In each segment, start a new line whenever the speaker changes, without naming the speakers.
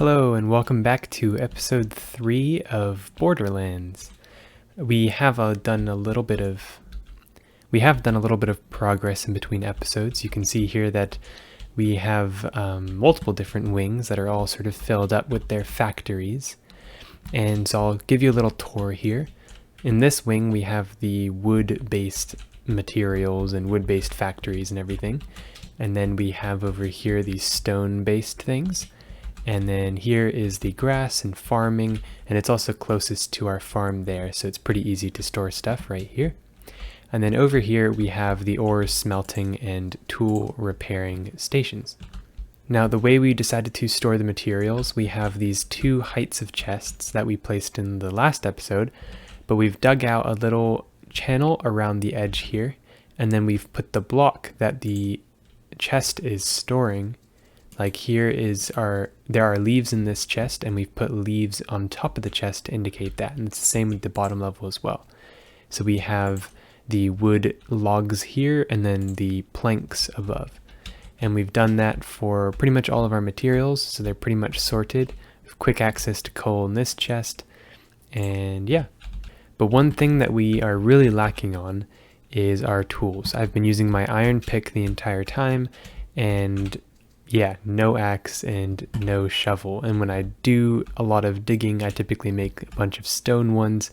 Hello and welcome back to episode 3 of Borderlands. We have done a little bit of progress in between episodes. You can see here that we have multiple different wings that are all sort of filled up with their factories. And so I'll give you a little tour here. In this wing we have the wood-based materials and wood-based factories and everything. And then we have over here these stone-based things. And then here is the grass and farming, and it's also closest to our farm there, so it's pretty easy to store stuff right here. And then over here we have the ore smelting and tool repairing stations. Now the way we decided to store the materials, we have these two heights of chests that we placed in the last episode, but we've dug out a little channel around the edge here, and then we've put the block that the chest is storing. Like here there are leaves in this chest, and we've put leaves on top of the chest to indicate that, and it's the same with the bottom level as well. So we have the wood logs here and then the planks above. And we've done that for pretty much all of our materials, so they're pretty much sorted. We have quick access to coal in this chest, and yeah. But one thing that we are really lacking on is our tools. I've been using my iron pick the entire time, and yeah, no axe and no shovel. And when I do a lot of digging, I typically make a bunch of stone ones,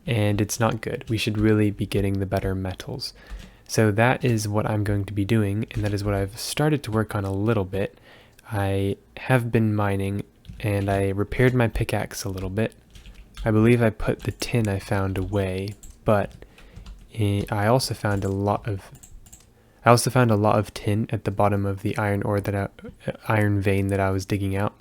and it's not good. We should really be getting the better metals. So that is what I'm going to be doing, and that is what I've started to work on a little bit. I have been mining, and I repaired my pickaxe a little bit. I believe I put the tin I found away, but I also found a lot of tin at the bottom of the iron vein that I was digging out.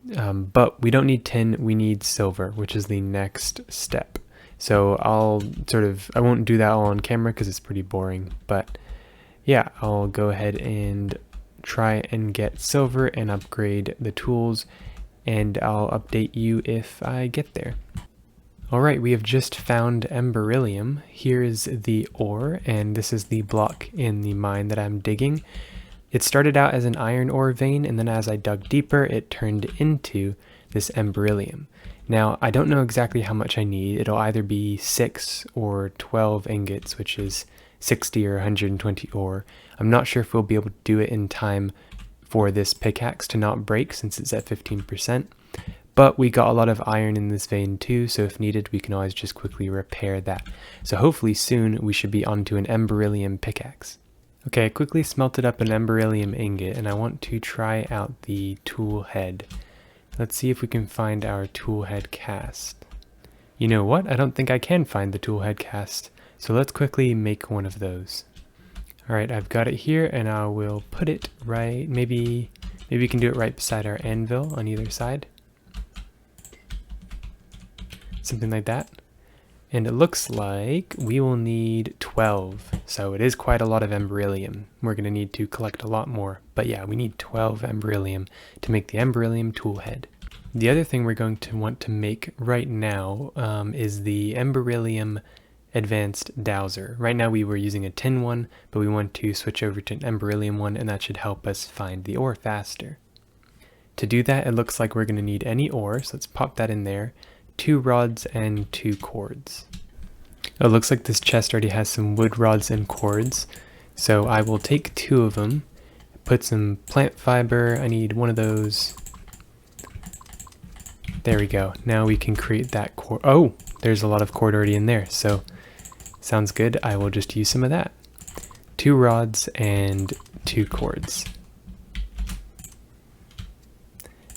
But we don't need tin, we need silver, which is the next step. So I won't do that all on camera because it's pretty boring, but yeah, I'll go ahead and try and get silver and upgrade the tools, and I'll update you if I get there. Alright, we have just found emberillium. Here is the ore, and this is the block in the mine that I'm digging. It started out as an iron ore vein, and then as I dug deeper, it turned into this emberillium. Now, I don't know exactly how much I need. It'll either be 6 or 12 ingots, which is 60 or 120 ore. I'm not sure if we'll be able to do it in time for this pickaxe to not break since it's at 15%. But we got a lot of iron in this vein too, so if needed, we can always just quickly repair that. So hopefully soon we should be onto an emberillium pickaxe. Okay, I quickly smelted up an emberillium ingot, and I want to try out the tool head. Let's see if we can find our tool head cast. You know what? I don't think I can find the tool head cast, so let's quickly make one of those. Alright, I've got it here, and I will put it right, maybe we can do it right beside our anvil on either side. Something like that. And it looks like we will need 12, so it is quite a lot of emberillium. We're going to need to collect a lot more, but yeah, we need 12 emberillium to make the emberillium tool head. The other thing we're going to want to make right now is the emberillium advanced dowser. Right now we were using a tin one, but we want to switch over to an emberillium one, and that should help us find the ore faster. To do that, it looks like we're going to need any ore, so let's pop that in there. 2 rods and 2 cords. Oh, it looks like this chest already has some wood rods and cords, so I will take 2 of them, put some plant fiber. I need one of those. There we go. Now we can create that cord. Oh, there's a lot of cord already in there, so sounds good. I will just use some of that. 2 rods and 2 cords.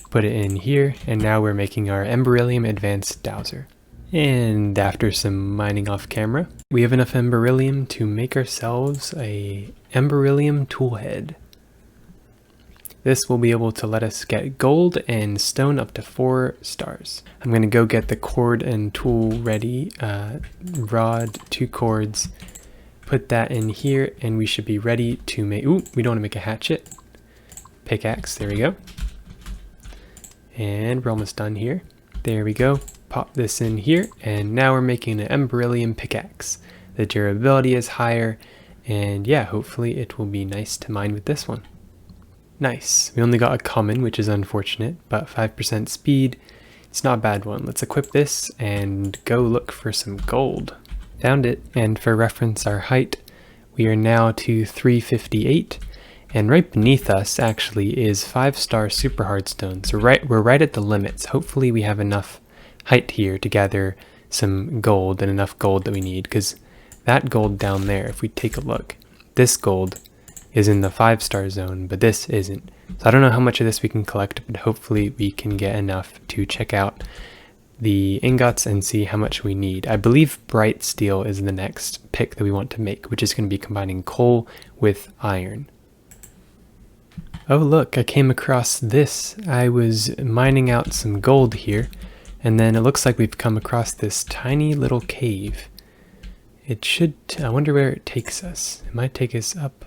Put it in here, and now we're making our emberillium advanced dowser. And after some mining off camera, we have enough emberillium to make ourselves a emberillium tool head. This will be able to let us get gold and stone up to 4 stars. I'm going to go get the cord and tool ready, rod, 2 cords, put that in here, and we should be ready to make, we don't want to make a hatchet. Pickaxe, there we go. And we're almost done here. There we go. Pop this in here, and now we're making an emberillium pickaxe. The durability is higher, and yeah, hopefully it will be nice to mine with this one. Nice. We only got a common, which is unfortunate, but 5% speed. It's not a bad one. Let's equip this and go look for some gold. Found it, and for reference, our height, we are now to 358, and right beneath us actually is 5-star super hardstone. So we're right at the limits. Hopefully we have enough height here to gather some gold, and enough gold that we need, because that gold down there, if we take a look, this gold is in the 5-star zone, but this isn't. So I don't know how much of this we can collect, but hopefully we can get enough to check out the ingots and see how much we need. I believe Brightsteel is the next pick that we want to make, which is going to be combining coal with iron. Oh look, I came across this. I was mining out some gold here, and then it looks like we've come across this tiny little cave. It should, I wonder where it takes us. It might take us up.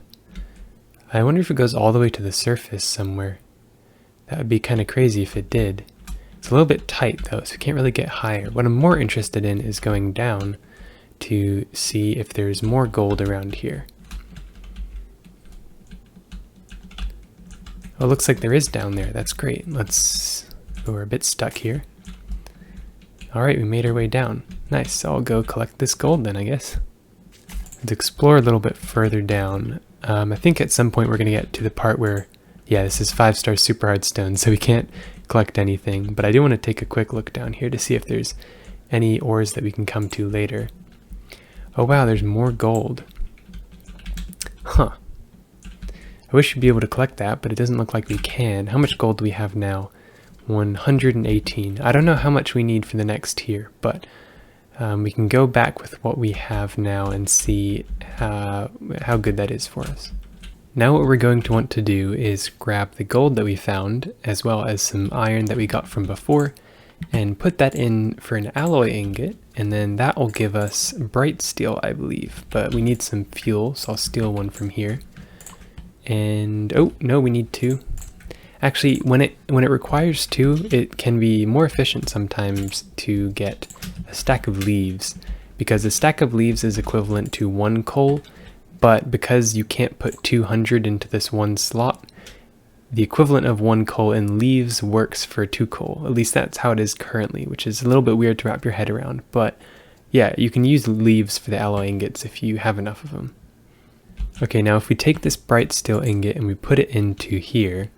I wonder if it goes all the way to the surface somewhere. That would be kind of crazy if it did. It's a little bit tight though, so we can't really get higher. What I'm more interested in is going down to see if there's more gold around here. Oh, it looks like there is down there. That's great. We're a bit stuck here. Alright, we made our way down. Nice, so I'll go collect this gold then, I guess. Let's explore a little bit further down. I think at some point we're going to get to the part where, yeah, this is 5-star super hardstone, so we can't collect anything. But I do want to take a quick look down here to see if there's any ores that we can come to later. Oh wow, there's more gold. Huh. I wish we'd be able to collect that, but it doesn't look like we can. How much gold do we have now? 118. I don't know how much we need for the next tier, but we can go back with what we have now and see how good that is for us. Now what we're going to want to do is grab the gold that we found, as well as some iron that we got from before, and put that in for an alloy ingot, and then that will give us Brightsteel, I believe. But we need some fuel, so I'll steal one from here. And, oh, no, we need 2. Actually, when it requires 2, it can be more efficient sometimes to get a stack of leaves, because a stack of leaves is equivalent to 1 coal, but because you can't put 200 into this one slot, the equivalent of 1 coal in leaves works for 2 coal. At least that's how it is currently, which is a little bit weird to wrap your head around, but yeah, you can use leaves for the alloy ingots if you have enough of them. Okay, now if we take this Brightsteel ingot and we put it into here,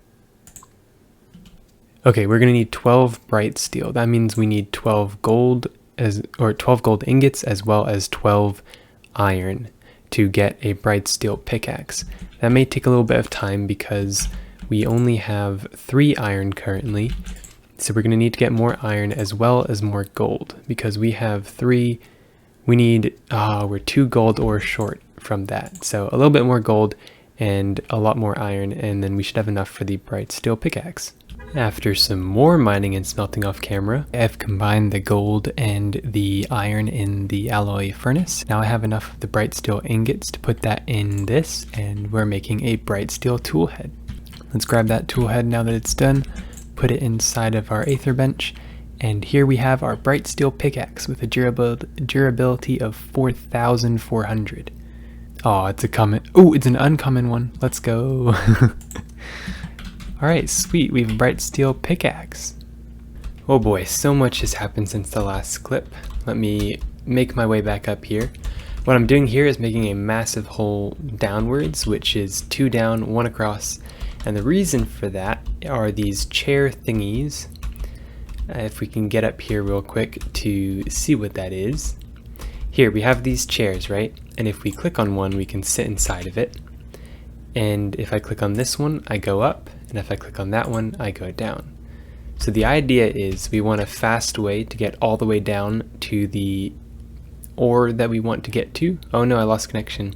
okay, we're going to need 12 Brightsteel. That means we need 12 gold 12 gold ingots as well as 12 iron to get a Brightsteel pickaxe. That may take a little bit of time because we only have 3 iron currently. So we're going to need to get more iron as well as more gold, because we have 3. We need, we're 2 gold ores short from that. So a little bit more gold and a lot more iron, and then we should have enough for the Brightsteel pickaxe. After some more mining and smelting off camera, I've combined the gold and the iron in the alloy furnace. Now I have enough of the Brightsteel ingots to put that in this, and we're making a Brightsteel toolhead. Let's grab that toolhead now that it's done, put it inside of our aether bench, and here we have our Brightsteel pickaxe with a durability of 4,400. Oh, it's a common. Oh, it's an uncommon one. Let's go. Alright, sweet, we have a Brightsteel pickaxe. Oh boy, so much has happened since the last clip. Let me make my way back up here. What I'm doing here is making a massive hole downwards, which is 2 down, 1 across. And the reason for that are these chair thingies. If we can get up here real quick to see what that is. Here, we have these chairs, right? And if we click on one, we can sit inside of it. And if I click on this one, I go up. And if I click on that one, I go down. So the idea is we want a fast way to get all the way down to the ore that we want to get to. Oh no, I lost connection.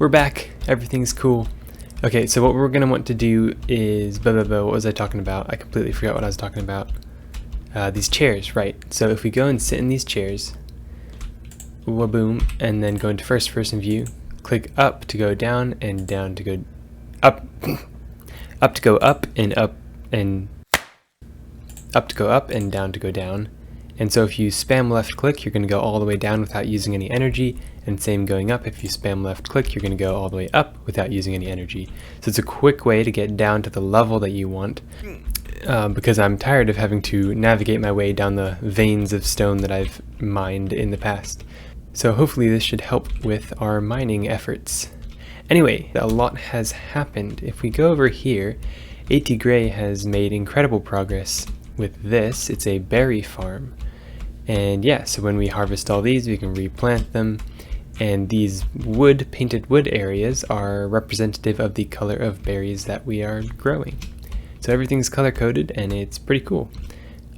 We're back. Everything's cool. Okay, so what we're going to want to do is, what was I talking about? I completely forgot what I was talking about. These chairs, right. So if we go and sit in these chairs, waboom, and then go into first person view, click up to go down and down to go up. Up to go up and up and up to go up and down to go down. And so if you spam left click, you're going to go all the way down without using any energy, And same going up, if you spam left click, you're going to go all the way up without using any energy. So it's a quick way to get down to the level that you want, because I'm tired of having to navigate my way down the veins of stone that I've mined in the past. So hopefully this should help with our mining efforts. Anyway, a lot has happened. If we go over here, Atgrey has made incredible progress with this. It's a berry farm. And yeah, so when we harvest all these, we can replant them. And these painted wood areas are representative of the color of berries that we are growing. So everything's color coded and it's pretty cool.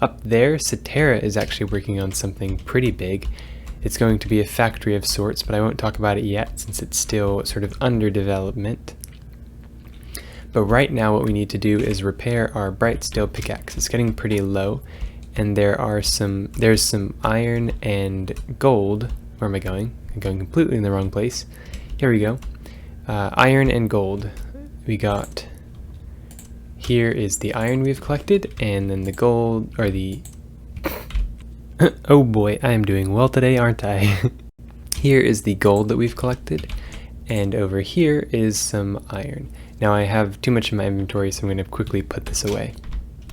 Up there, Satera is actually working on something pretty big. It's going to be a factory of sorts, but I won't talk about it yet since it's still sort of under development. But right now what we need to do is repair our Brightsteel pickaxe. It's getting pretty low, and there's some iron and gold. Where am I going? I'm going completely in the wrong place. Here we go. Iron and gold. We got, here is the iron we've collected, and then the gold, or the oh boy, I am doing well today, aren't I? Here is the gold that we've collected, and over here is some iron. Now I have too much in my inventory, so I'm going to quickly put this away.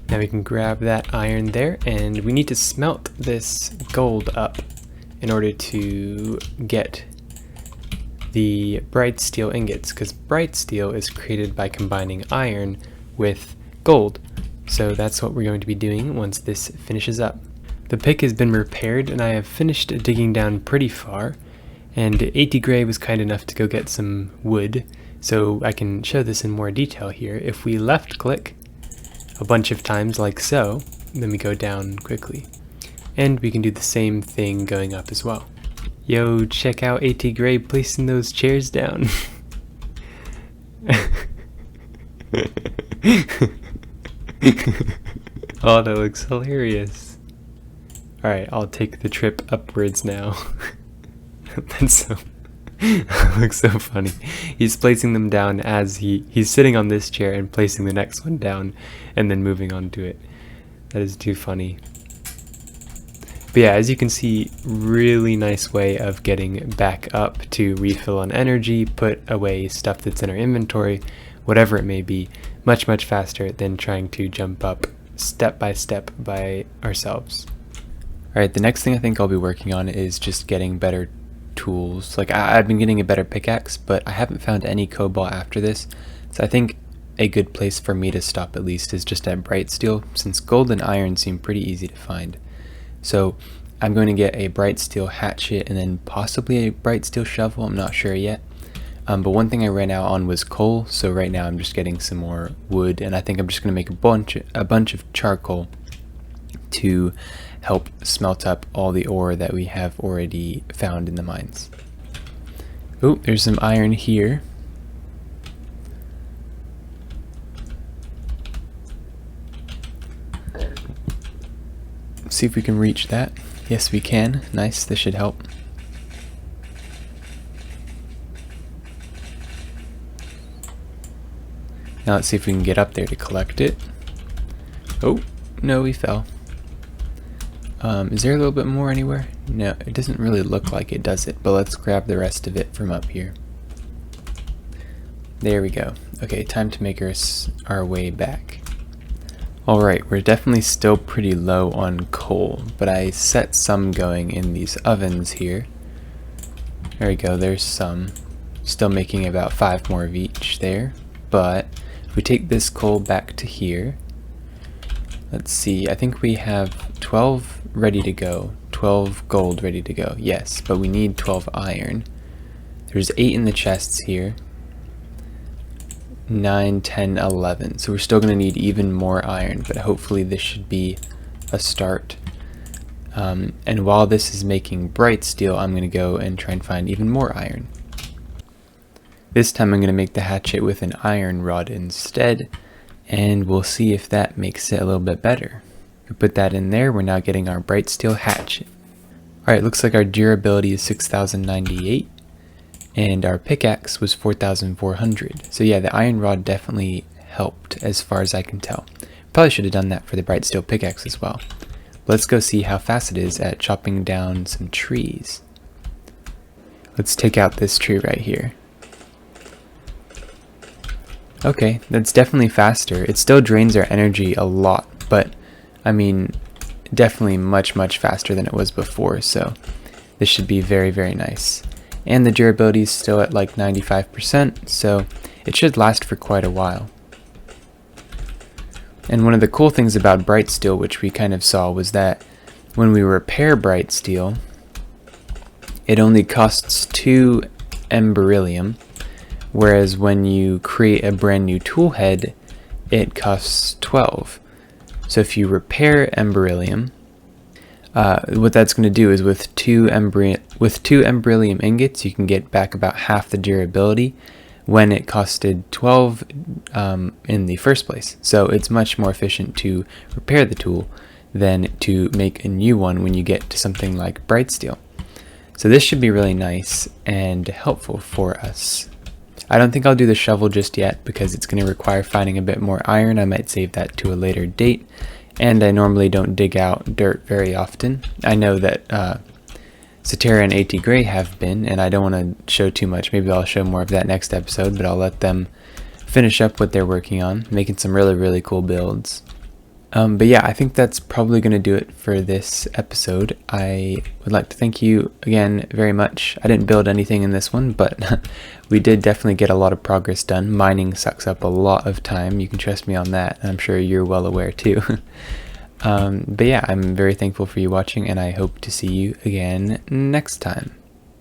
Now we can grab that iron there, and we need to smelt this gold up in order to get the Brightsteel ingots, because Brightsteel is created by combining iron with gold. So that's what we're going to be doing once this finishes up. The pick has been repaired and I have finished digging down pretty far, and Atgrey was kind enough to go get some wood, so I can show this in more detail here. If we left click a bunch of times like so, then we go down quickly. And we can do the same thing going up as well. Yo, check out Atgrey placing those chairs down. Oh, that looks hilarious. Alright, I'll take the trip upwards now. That's so... that looks so funny. He's placing them down as he's sitting on this chair and placing the next one down and then moving on to it. That is too funny. But yeah, as you can see, really nice way of getting back up to refill on energy, put away stuff that's in our inventory, whatever it may be, much faster than trying to jump up step by step by ourselves. Alright, the next thing I think I'll be working on is just getting better tools. Like, I've been getting a better pickaxe, but I haven't found any cobalt after this, so I think a good place for me to stop at least is just at Brightsteel, since gold and iron seem pretty easy to find. So I'm going to get a Brightsteel hatchet and then possibly a Brightsteel shovel, I'm not sure yet. But one thing I ran out on was coal, so right now I'm just getting some more wood, and I think I'm just going to make a bunch of charcoal to help smelt up all the ore that we have already found in the mines. Oh, there's some iron here. See if we can reach that. Yes, we can. Nice, this should help. Now let's see if we can get up there to collect it. Oh, no, we fell. Is there a little bit more anywhere? No, it doesn't really look like it, does it? But let's grab the rest of it from up here. There we go. Okay, time to make our way back. Alright, we're definitely still pretty low on coal, but I set some going in these ovens here. There we go, there's some. Still making about 5 more of each there, but if we take this coal back to here, let's see, I think we have 12 ready to go, 12 gold ready to go, yes, but we need 12 iron. There's 8 in the chests here, 9, 10, 11, so we're still going to need even more iron, but hopefully this should be a start. And while this is making Brightsteel, I'm going to go and try and find even more iron. This time I'm going to make the hatchet with an iron rod instead, and we'll see if that makes it a little bit better. We put that in there, we're now getting our Brightsteel hatchet. Alright, looks like our durability is 6098, and our pickaxe was 4400. So yeah, the iron rod definitely helped as far as I can tell. Probably should have done that for the Brightsteel pickaxe as well. Let's go see how fast it is at chopping down some trees. Let's take out this tree right here. Okay, that's definitely faster. It still drains our energy a lot, but I mean, definitely much, much faster than it was before, so this should be very, very nice. And the durability is still at like 95%, so it should last for quite a while. And one of the cool things about Brightsteel, which we kind of saw, was that when we repair Brightsteel, it only costs 2 emberillium, whereas when you create a brand new tool head, it costs 12. So if you repair emberillium, what that's going to do is with two emberillium ingots, you can get back about half the durability when it costed 12 in the first place. So it's much more efficient to repair the tool than to make a new one when you get to something like Brightsteel. So this should be really nice and helpful for us. I don't think I'll do the shovel just yet because it's going to require finding a bit more iron. I might save that to a later date. And I normally don't dig out dirt very often. I know that Satera and Atgrey have been, and I don't want to show too much. Maybe I'll show more of that next episode, but I'll let them finish up what they're working on, making some really, really cool builds. But yeah, I think that's probably going to do it for this episode. I would like to thank you again very much. I didn't build anything in this one, but we did definitely get a lot of progress done. Mining sucks up a lot of time. You can trust me on that. I'm sure you're well aware too. But yeah, I'm very thankful for you watching, and I hope to see you again next time.